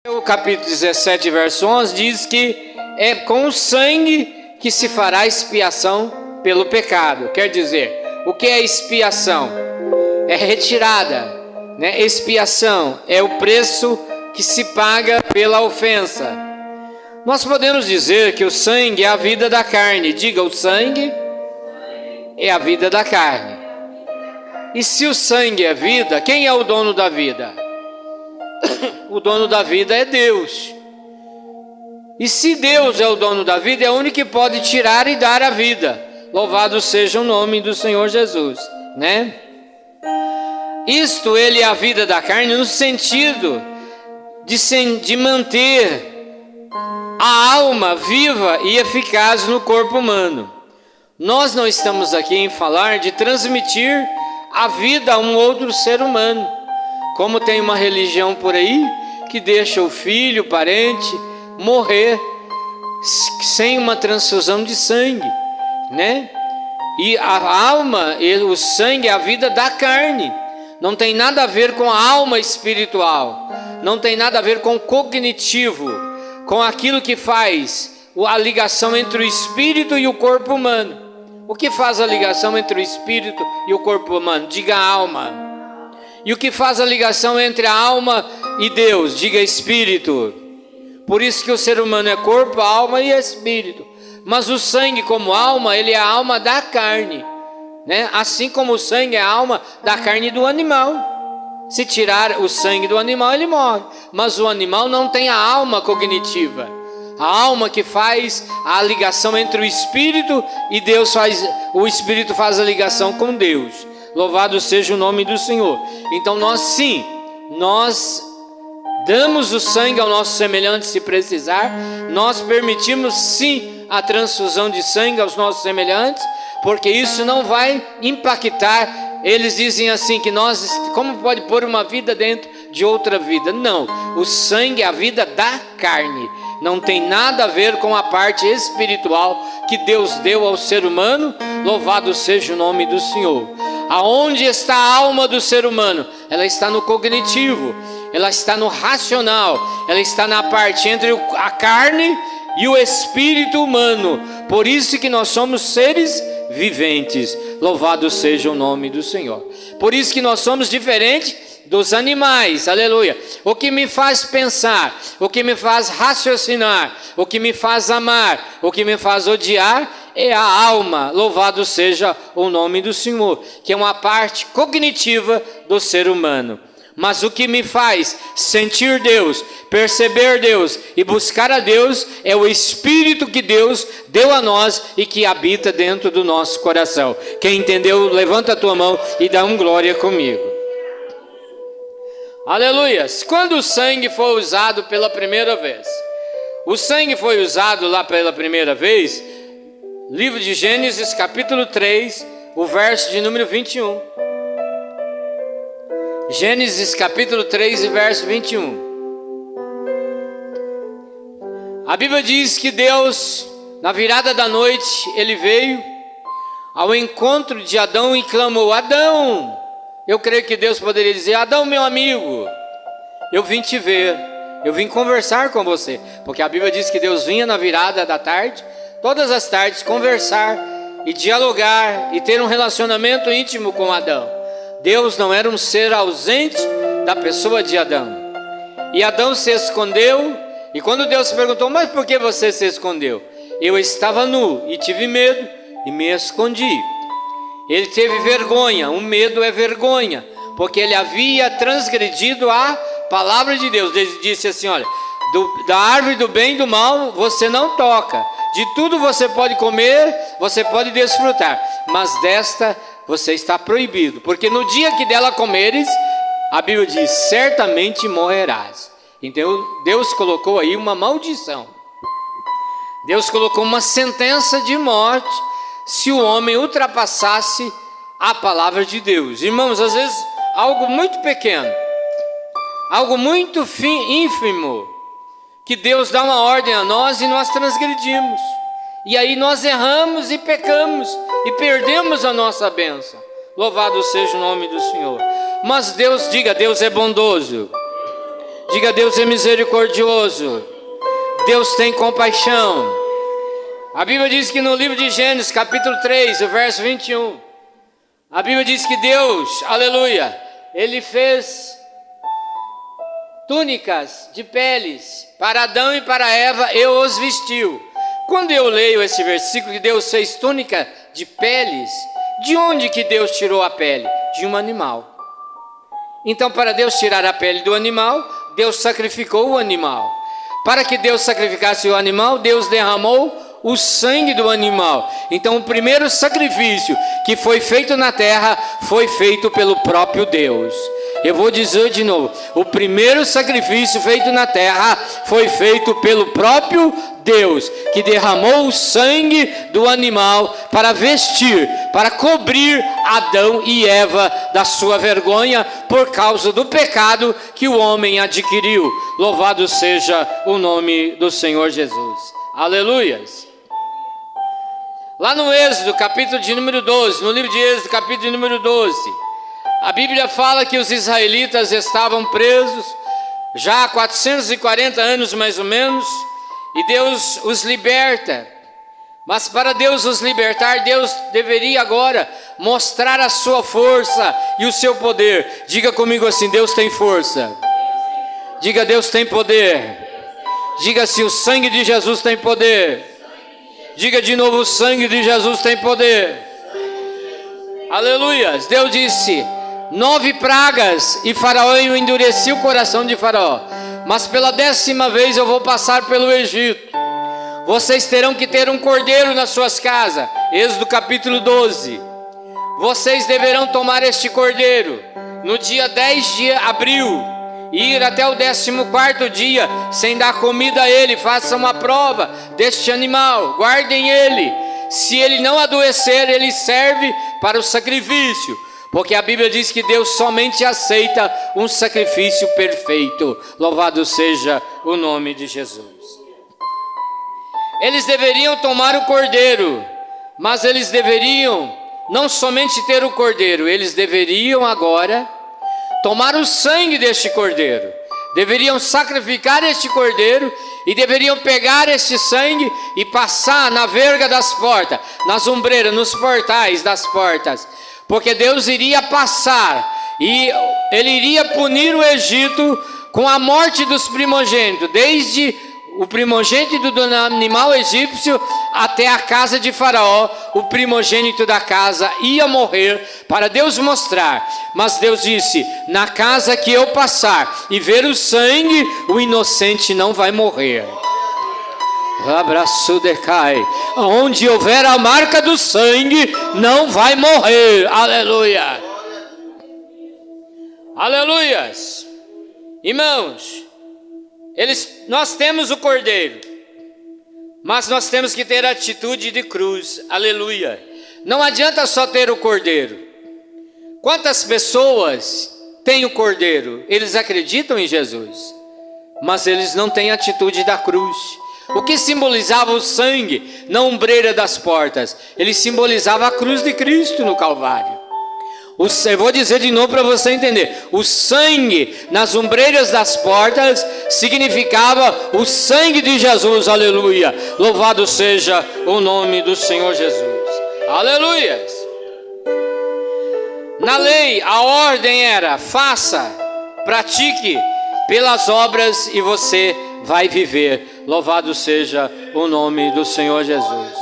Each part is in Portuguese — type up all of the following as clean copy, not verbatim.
O capítulo 17, verso 11 diz que é com o sangue que se fará expiação pelo pecado. Quer dizer, o que é expiação? É retirada, né? Expiação é o preço que se paga pela ofensa. Nós podemos dizer que o sangue é a vida da carne. Diga, o sangue é a vida da carne. E se o sangue é vida, quem é o dono da vida? O dono da vida é Deus. E se Deus é o dono da vida, é o único que pode tirar e dar a vida. Louvado seja o nome do Senhor Jesus, né? Isto, ele é a vida da carne no sentido de manter a alma viva e eficaz no corpo humano. Nós não estamos aqui em falar de transmitir a vida a um outro ser humano, como tem uma religião por aí que deixa o filho, o parente, morrer sem uma transfusão de sangue, né? E a alma, o sangue é a vida da carne. Não tem nada a ver com a alma espiritual. Não tem nada a ver com o cognitivo, com aquilo que faz a ligação entre o espírito e o corpo humano. O que faz a ligação entre o espírito e o corpo humano? Diga alma. E o que faz a ligação entre a alma e Deus? Diga espírito. Por isso que o ser humano é corpo, alma e espírito. Mas o sangue como alma, ele é a alma da carne, né? Assim como o sangue é a alma da carne do animal. Se tirar o sangue do animal, ele morre. Mas o animal não tem a alma cognitiva. A alma que faz a ligação entre o espírito e Deus faz, o espírito faz a ligação com Deus. Louvado seja o nome do Senhor. Então nós damos o sangue ao nosso semelhante se precisar. Nós permitimos sim a transfusão de sangue aos nossos semelhantes, porque isso não vai impactar. Eles dizem assim que nós, como pode pôr uma vida dentro de outra vida? Não, o sangue é a vida da carne. Não tem nada a ver com a parte espiritual que Deus deu ao ser humano. Louvado seja o nome do Senhor. Aonde está a alma do ser humano? Ela está no cognitivo, ela está no racional, ela está na parte entre a carne e o espírito humano. Por isso que nós somos seres viventes. Louvado seja o nome do Senhor. Por isso que nós somos diferentes dos animais, aleluia. O que me faz pensar, o que me faz raciocinar, o que me faz amar, o que me faz odiar é a alma. Louvado seja o nome do Senhor, que é uma parte cognitiva do ser humano. Mas o que me faz sentir Deus, perceber Deus e buscar a Deus é o Espírito que Deus deu a nós e que habita dentro do nosso coração. Quem entendeu, levanta a tua mão e dá um glória comigo. Aleluia! Quando o sangue foi usado pela primeira vez, o sangue foi usado lá pela primeira vez, livro de Gênesis capítulo 3, o verso de número 21. Gênesis capítulo 3 e verso 21. A Bíblia diz que Deus, na virada da noite, ele veio ao encontro de Adão e clamou: Adão! Eu creio que Deus poderia dizer: Adão, meu amigo, eu vim te ver, eu vim conversar com você. Porque a Bíblia diz que Deus vinha na virada da tarde, todas as tardes, conversar e dialogar e ter um relacionamento íntimo com Adão. Deus não era um ser ausente da pessoa de Adão. E Adão se escondeu, e quando Deus perguntou: mas por que você se escondeu? Eu estava nu e tive medo e me escondi. Ele teve vergonha. O medo é vergonha, porque ele havia transgredido a palavra de Deus. Ele disse assim: olha, da árvore do bem e do mal você não toca, de tudo você pode comer, você pode desfrutar, mas desta você está proibido, porque no dia que dela comeres, a Bíblia diz, certamente morrerás. Então Deus colocou aí uma maldição. Deus colocou uma sentença de morte se o homem ultrapassasse a palavra de Deus. Irmãos, às vezes algo muito pequeno, algo muito ínfimo, que Deus dá uma ordem a nós e nós transgredimos. E aí nós erramos e pecamos e perdemos a nossa bênção. Louvado seja o nome do Senhor. Mas Deus, diga, Deus é bondoso. Diga: Deus é misericordioso. Deus tem compaixão. A Bíblia diz que no livro de Gênesis, capítulo 3, o verso 21, a Bíblia diz que Deus, aleluia, Ele fez túnicas de peles para Adão e para Eva e os vestiu. Quando eu leio esse versículo que Deus fez túnica de peles, de onde que Deus tirou a pele? De um animal. Então, para Deus tirar a pele do animal, Deus sacrificou o animal. Para que Deus sacrificasse o animal, Deus derramou o sangue do animal. Então, o primeiro sacrifício que foi feito na terra foi feito pelo próprio Deus. Eu vou dizer de novo: o primeiro sacrifício feito na terra foi feito pelo próprio Deus, que derramou o sangue do animal para vestir, para cobrir Adão e Eva da sua vergonha por causa do pecado que o homem adquiriu. Louvado seja o nome do Senhor Jesus. Aleluias. Lá no Êxodo, capítulo de número 12, no livro de Êxodo, capítulo de número 12, a Bíblia fala que os israelitas estavam presos já há 440 anos mais ou menos, e Deus os liberta. Mas para Deus os libertar, Deus deveria agora mostrar a sua força e o seu poder. Diga comigo assim: Deus tem força. Diga: Deus tem poder. Diga assim: o sangue de Jesus tem poder. Diga de novo: o sangue de Jesus tem poder. Aleluia. Deus disse: 9 pragas, e Faraó endureceu o coração de Faraó. Mas pela 10ª vez eu vou passar pelo Egito. Vocês terão que ter um cordeiro nas suas casas. Êxodo capítulo 12. Vocês deverão tomar este cordeiro no dia 10 de abril e ir até o 14º dia sem dar comida a ele. Façam uma prova deste animal, guardem ele. Se ele não adoecer, ele serve para o sacrifício, porque a Bíblia diz que Deus somente aceita um sacrifício perfeito. Louvado seja o nome de Jesus. Eles deveriam tomar o cordeiro, mas eles deveriam não somente ter o cordeiro, eles deveriam agora tomar o sangue deste cordeiro. Deveriam sacrificar este cordeiro e deveriam pegar este sangue e passar na verga das portas, nas ombreiras, nos portais das portas, porque Deus iria passar e Ele iria punir o Egito com a morte dos primogênitos, desde o primogênito do animal egípcio até a casa de Faraó. O primogênito da casa ia morrer para Deus mostrar. Mas Deus disse: na casa que eu passar e ver o sangue, o inocente não vai morrer. Abraço decai. Onde houver a marca do sangue, não vai morrer. Aleluia. Aleluias. Irmãos, nós temos o cordeiro, mas nós temos que ter atitude de cruz. Aleluia. Não adianta só ter o cordeiro. Quantas pessoas têm o cordeiro? Eles acreditam em Jesus, mas eles não têm atitude da cruz. O que simbolizava o sangue na ombreira das portas? Ele simbolizava a cruz de Cristo no Calvário. Eu vou dizer de novo para você entender. O sangue nas ombreiras das portas significava o sangue de Jesus. Aleluia. Louvado seja o nome do Senhor Jesus. Aleluia. Na lei, a ordem era: faça, pratique pelas obras e você vai viver. Louvado seja o nome do Senhor Jesus.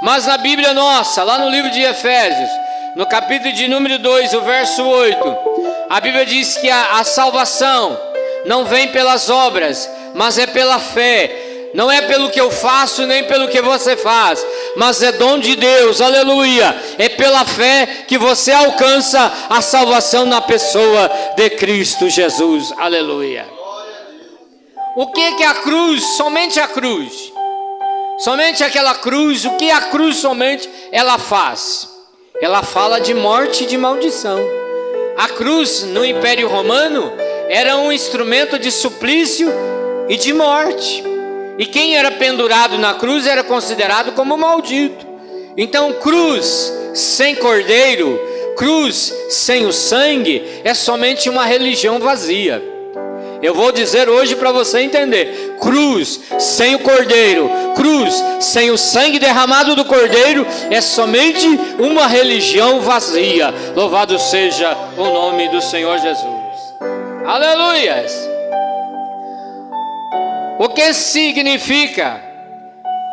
Mas na Bíblia nossa, lá no livro de Efésios, no capítulo de número 2, o verso 8, a Bíblia diz que a salvação não vem pelas obras, mas é pela fé. Não é pelo que eu faço, nem pelo que você faz, mas é dom de Deus. Aleluia. É pela fé que você alcança a salvação na pessoa de Cristo Jesus. Aleluia. O que é a cruz? Somente a cruz. Somente aquela cruz. O que a cruz somente ela faz? Ela fala de morte e de maldição. A cruz no Império Romano era um instrumento de suplício e de morte. E quem era pendurado na cruz era considerado como maldito. Então, cruz sem cordeiro, cruz sem o sangue, é somente uma religião vazia. Eu vou dizer hoje para você entender: cruz sem o cordeiro, cruz sem o sangue derramado do cordeiro, é somente uma religião vazia. Louvado seja o nome do Senhor Jesus. Aleluias. O que significa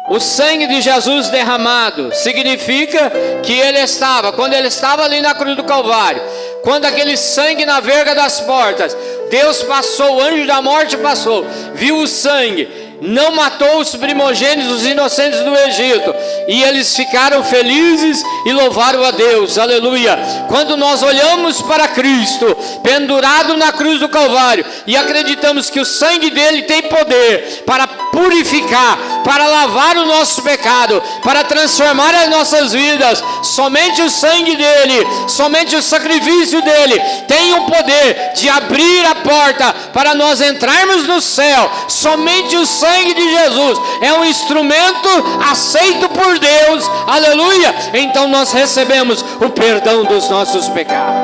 o sangue de Jesus derramado? Significa que ele estava, quando ele estava ali na cruz do Calvário, quando aquele sangue na verga das portas, Deus passou, o anjo da morte passou, viu o sangue, não matou os primogênitos, os inocentes do Egito, e eles ficaram felizes e louvaram a Deus, aleluia. Quando nós olhamos para Cristo, pendurado na cruz do Calvário, e acreditamos que o sangue dele tem poder para purificar, para lavar o nosso pecado, para transformar as nossas vidas, somente o sangue dele, somente o sacrifício dele tem o poder de abrir a porta para nós entrarmos no céu. Somente o sangue de Jesus é um instrumento aceito por Deus, aleluia. Então nós recebemos o perdão dos nossos pecados,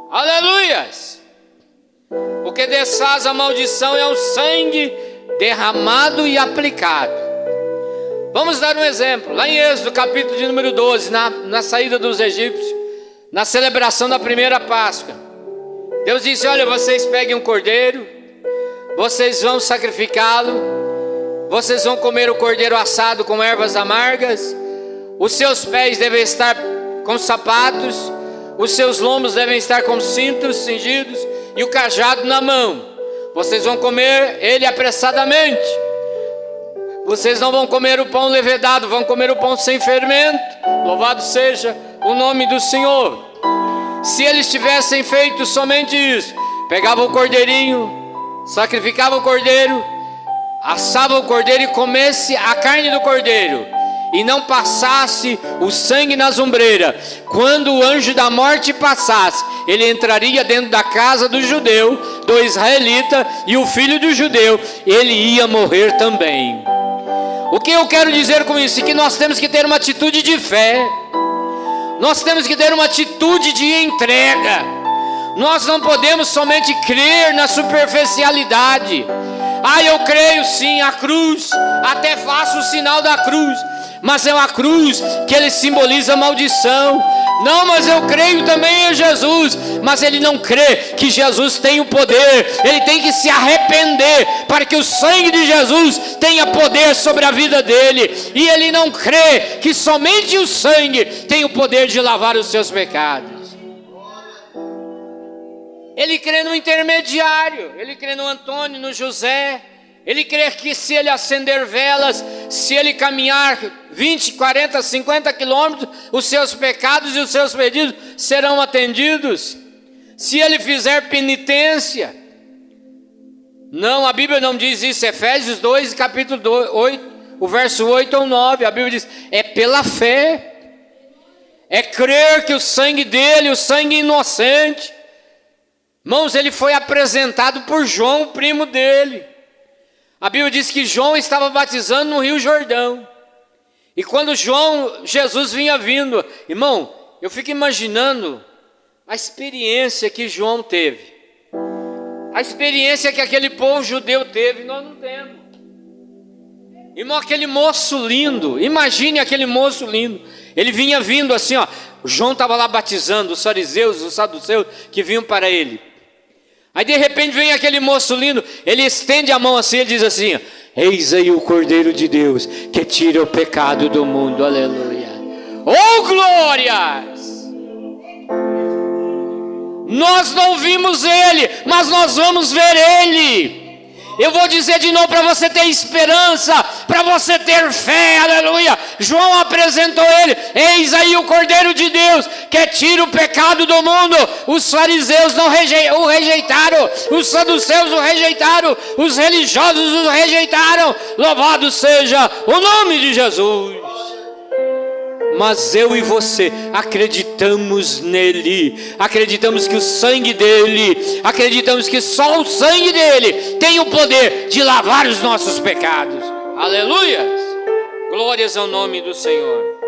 aleluias. O que desfaz a maldição é o sangue derramado e aplicado. Vamos dar um exemplo, lá em Êxodo capítulo de número 12, na saída dos egípcios, na celebração da primeira Páscoa, Deus disse: olha, vocês peguem um cordeiro, vocês vão sacrificá-lo, vocês vão comer o cordeiro assado com ervas amargas, os seus pés devem estar com sapatos, os seus lombos devem estar com cintos cingidos e o cajado na mão. Vocês vão comer ele apressadamente. Vocês não vão comer o pão levedado, vão comer o pão sem fermento. Louvado seja o nome do Senhor. Se eles tivessem feito somente isso, pegavam o cordeirinho, sacrificavam o cordeiro, assavam o cordeiro e comesse a carne do cordeiro, e não passasse o sangue nas ombreiras, quando o anjo da morte passasse, ele entraria dentro da casa do judeu, do israelita, e o filho do judeu, ele ia morrer também. O que eu quero dizer com isso? Que nós temos que ter uma atitude de fé, nós temos que ter uma atitude de entrega. Nós não podemos somente crer na superficialidade. Eu creio sim, a cruz, até faço o sinal da cruz, mas é uma cruz que ele simboliza maldição. Não, mas eu creio também em Jesus, mas ele não crê que Jesus tem o poder. Ele tem que se arrepender para que o sangue de Jesus tenha poder sobre a vida dele. E ele não crê que somente o sangue tem o poder de lavar os seus pecados. Ele crê no intermediário, ele crê no Antônio, no José. Ele crê que se ele acender velas, se ele caminhar 20, 40, 50 quilômetros, os seus pecados e os seus pedidos serão atendidos. Se ele fizer penitência. Não, a Bíblia não diz isso. Efésios 2, capítulo 8, o verso 8 ou 9, a Bíblia diz: é pela fé, é crer que o sangue dele, o sangue inocente. Irmãos, ele foi apresentado por João, o primo dele. A Bíblia diz que João estava batizando no Rio Jordão. E quando Jesus vinha vindo, irmão, eu fico imaginando a experiência que João teve. A experiência que aquele povo judeu teve, nós não temos. Irmão, aquele moço lindo, imagine aquele moço lindo. Ele vinha vindo assim, ó. João estava lá batizando os fariseus, os saduceus que vinham para ele. Aí de repente vem aquele moço lindo, ele estende a mão assim, ele diz assim: eis aí o Cordeiro de Deus que tira o pecado do mundo, aleluia. Oh glórias! Nós não vimos ele, mas nós vamos ver ele. Eu vou dizer de novo para você ter esperança, para você ter fé, aleluia. João apresentou ele: eis aí o Cordeiro de Deus que tira o pecado do mundo. Os fariseus o rejeitaram, os saduceus o rejeitaram, os religiosos o rejeitaram. Louvado seja o nome de Jesus. Mas eu e você acreditamos nele, acreditamos que o sangue dele, acreditamos que só o sangue dele tem o poder de lavar os nossos pecados. Aleluia! Glórias ao nome do Senhor.